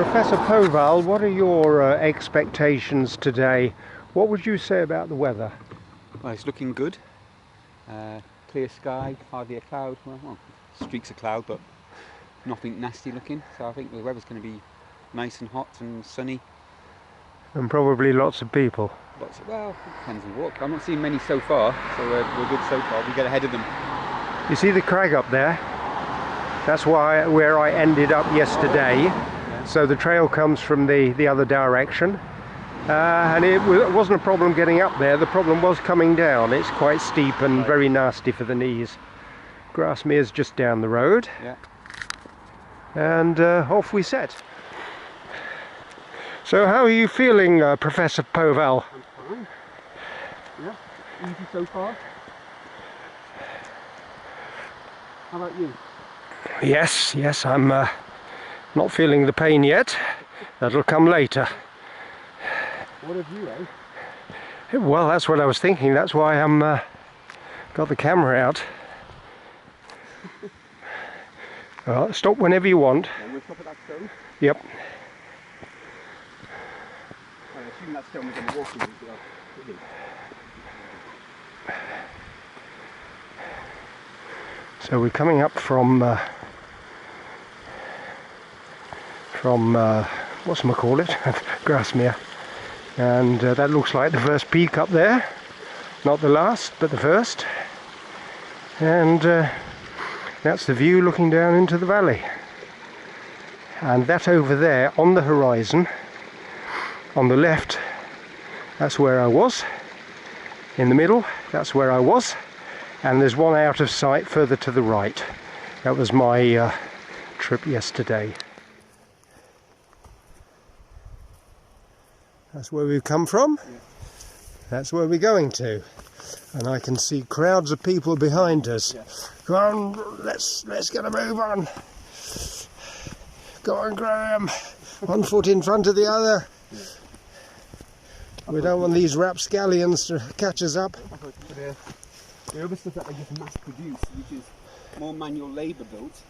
Professor Powell, what are your expectations today? What would you say about the weather? Well, it's looking good. Clear sky, hardly a cloud. Well, streaks of cloud, but nothing nasty looking. So I think the weather's going to be nice and hot and sunny. And probably lots of people. Well, it depends on the walk. I'm not seeing many so far, so we're good so far. We get ahead of them. You see the crag up there? That's where I ended up yesterday. Yeah. So the trail comes from the other direction. And it wasn't a problem getting up there, the problem was coming down. It's quite steep and very nasty for the knees. Grasmere's just down the road. Yeah. And off we set. So how are you feeling, Professor Powell? I'm fine. Yeah, easy so far. How about you? Yes, I'm not feeling the pain yet. That'll come later. What have you, eh? Well, that's what I was thinking. That's why I'm got the camera out. Well, stop whenever you want. And we'll stop at that stone. Yep. I assume that stone we're going to walk in. So we're coming up from whatchamacallit, Grasmere, and that looks like the first peak up there, not the last but the first, and that's the view looking down into the valley. And that over there on the horizon on the left, that's where I was. In the middle, that's where I was, and there's one out of sight further to the right. That was my trip yesterday. That's where we've come from. Yeah. That's where we're going to. And I can see crowds of people behind us. Yeah. Go on, let's get a move on. Go on, Graham. One foot in front of the other. Yeah. We don't want these rapscallions to catch us up. The other stuff that they just mass produce, which is more manual labour built.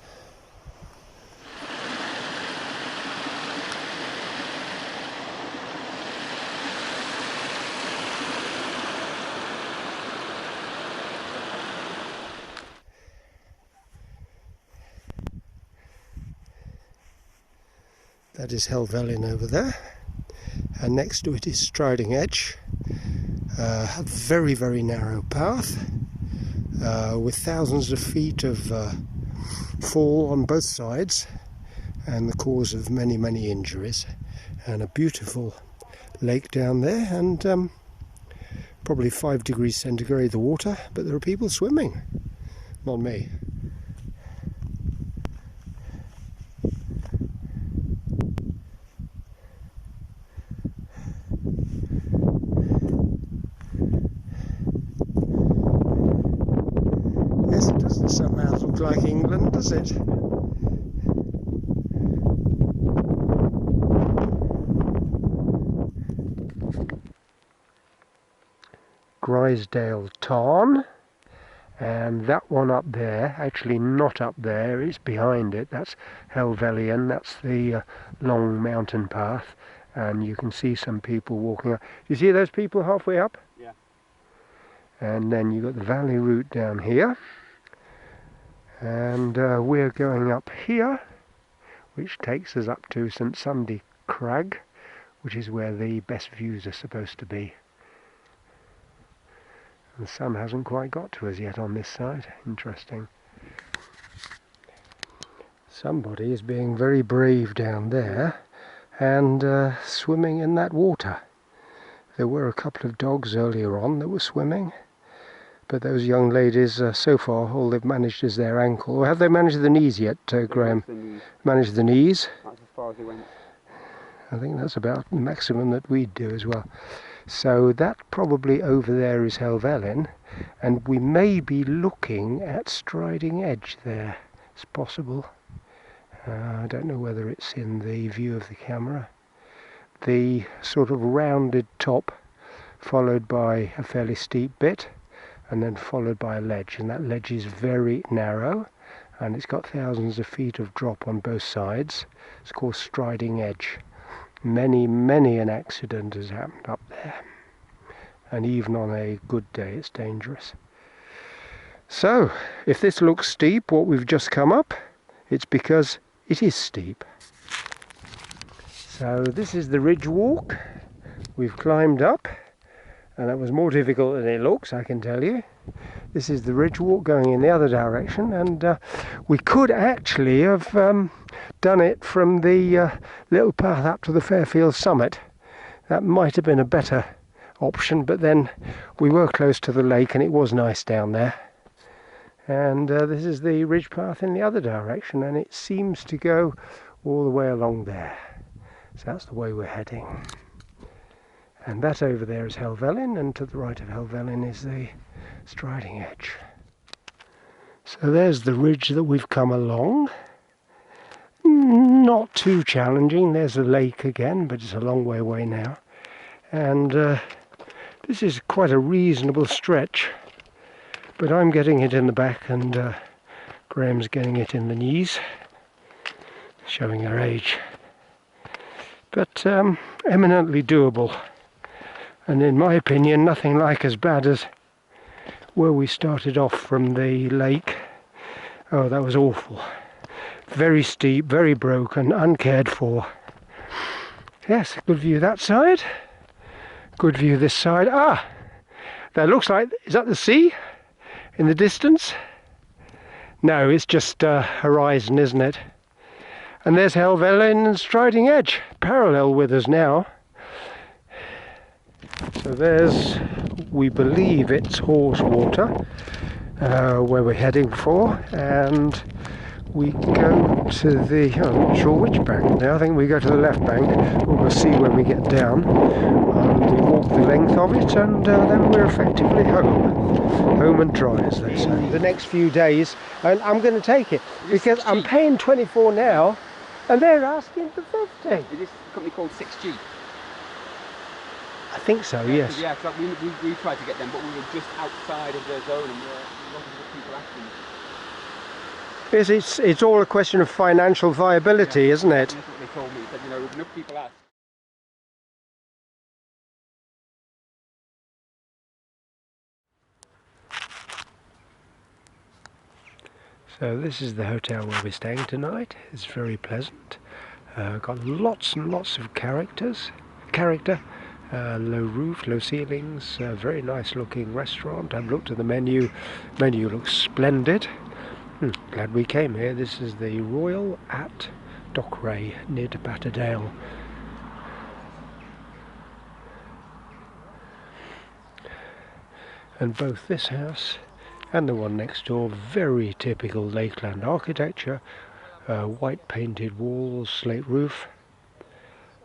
That is Helvellyn over there, and next to it is Striding Edge, a very, very narrow path with thousands of feet of fall on both sides, and the cause of many, many injuries, and a beautiful lake down there, and probably 5 degrees centigrade the water, but there are people swimming, not me. It doesn't somehow look like England, does it? Grisdale Tarn, and that one up there, actually not up there, it's behind it, that's Helvellyn, that's the long mountain path, and you can see some people walking up. You see those people halfway up? Yeah. And then you've got the valley route down here. And we're going up here, which takes us up to St Sunday Crag, which is where the best views are supposed to be. The sun hasn't quite got to us yet on this side. Interesting. Somebody is being very brave down there and swimming in that water. There were a couple of dogs earlier on that were swimming. But those young ladies, so far, all they've managed is their ankle. Or have they managed the knees yet, Graham? Managed the knees? That's as far as they went. I think that's about the maximum that we'd do as well. So that probably over there is Helvellyn, and we may be looking at Striding Edge there. It's possible. I don't know whether it's in the view of the camera. The sort of rounded top, followed by a fairly steep bit, and then followed by a ledge, and that ledge is very narrow, and it's got thousands of feet of drop on both sides. It's called Striding Edge. Many an accident has happened up there, and even on a good day it's dangerous. So if this looks steep, what we've just come up, it's because it is steep. So this is the ridge walk we've climbed up, and that was more difficult than it looks, I can tell you. This is the ridge walk going in the other direction, and we could actually have done it from the little path up to the Fairfield summit. That might have been a better option, but then we were close to the lake and it was nice down there. And this is the ridge path in the other direction, and it seems to go all the way along there. So that's the way we're heading. And that over there is Helvellyn, and to the right of Helvellyn is the Striding Edge. So there's the ridge that we've come along. Not too challenging. There's the lake again, but it's a long way away now. And this is quite a reasonable stretch, but I'm getting it in the back, and Graham's getting it in the knees, showing her age. But eminently doable, and in my opinion nothing like as bad as where we started off from the lake. Oh, that was awful. Very steep, very broken, uncared for. Yes, good view that side, good view this side. Ah, that looks like, is that the sea in the distance? No, it's just horizon, isn't it? And there's Helvellyn and Striding Edge, parallel with us now. So there's, we believe it's Haweswater, where we're heading for, and we go to the, I'm not sure which bank now, I think we go to the left bank, we'll see when we get down, and we walk the length of it, and then we're effectively home and dry, as they say. The next few days, and I'm going to take it, because I'm paying 24 now, and they're asking for 50. Is this a company called 6G? I think so, yes. Yeah, cause we tried to get them, but we were just outside of their zone, and there were lots of people asking. Yes, it's all a question of financial viability, yeah, isn't it? That's what they told me. They said, you know, enough people ask. So this is the hotel where we're staying tonight. It's very pleasant. Got lots and lots of character. Low roof, low ceilings, very nice looking restaurant. I've looked at the menu. Menu looks splendid. Glad we came here. This is the Royal at Dockray, near to Batterdale. And both this house and the one next door, very typical Lakeland architecture. White painted walls, slate roof.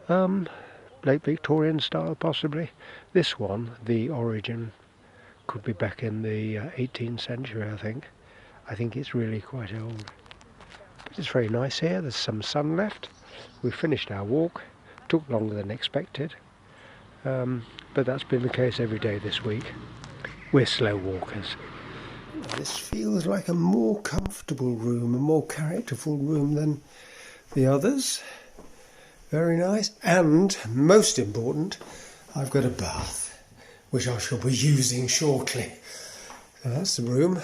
Late Victorian style possibly. This one, the origin, could be back in the 18th century, I think. I think it's really quite old. But it's very nice here. There's some sun left. We finished our walk. Took longer than expected. But that's been the case every day this week. We're slow walkers. This feels like a more comfortable room, a more characterful room than the others. Very nice. And most important, I've got a bath, which I shall be using shortly. So that's the room.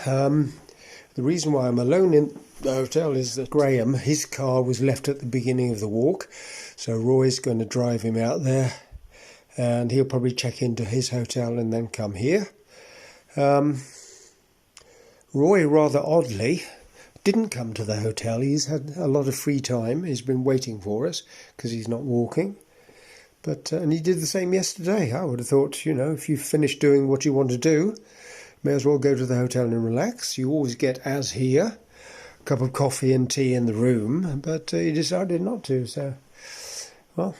The reason why I'm alone in the hotel is that Graham, his car was left at the beginning of the walk, so Roy's going to drive him out there, and he'll probably check into his hotel and then come here. Roy, rather oddly, didn't come to the hotel. He's had a lot of free time. He's been waiting for us because he's not walking. But and he did the same yesterday. I would have thought, you know, if you've finished doing what you want to do, may as well go to the hotel and relax. You always get, as here, a cup of coffee and tea in the room, but he decided not to, so, well.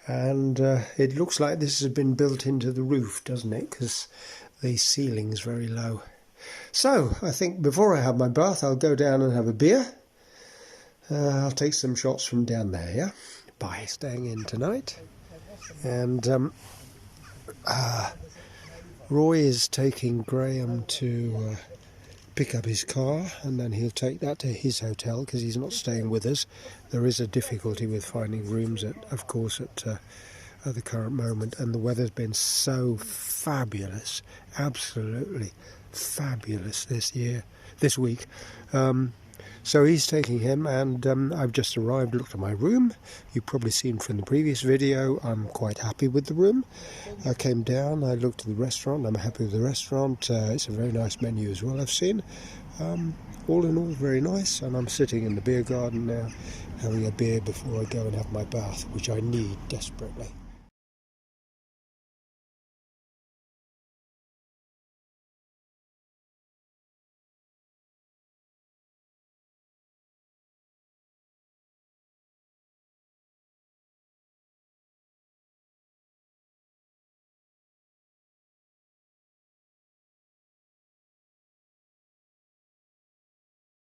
And it looks like this has been built into the roof, doesn't it? Because the ceiling's very low. So, I think before I have my bath, I'll go down and have a beer. I'll take some shots from down there, yeah? Bye. Staying in tonight. And Roy is taking Graham to pick up his car, and then he'll take that to his hotel because he's not staying with us. There is a difficulty with finding rooms, at the current moment, and the weather's been so fabulous, absolutely fabulous this week. So he's taking him, and I've just arrived, looked at my room. You've probably seen from the previous video, I'm quite happy with the room. I came down, I looked at the restaurant, I'm happy with the restaurant. It's a very nice menu as well, I've seen. All in all, very nice, and I'm sitting in the beer garden now, having a beer before I go and have my bath, which I need desperately.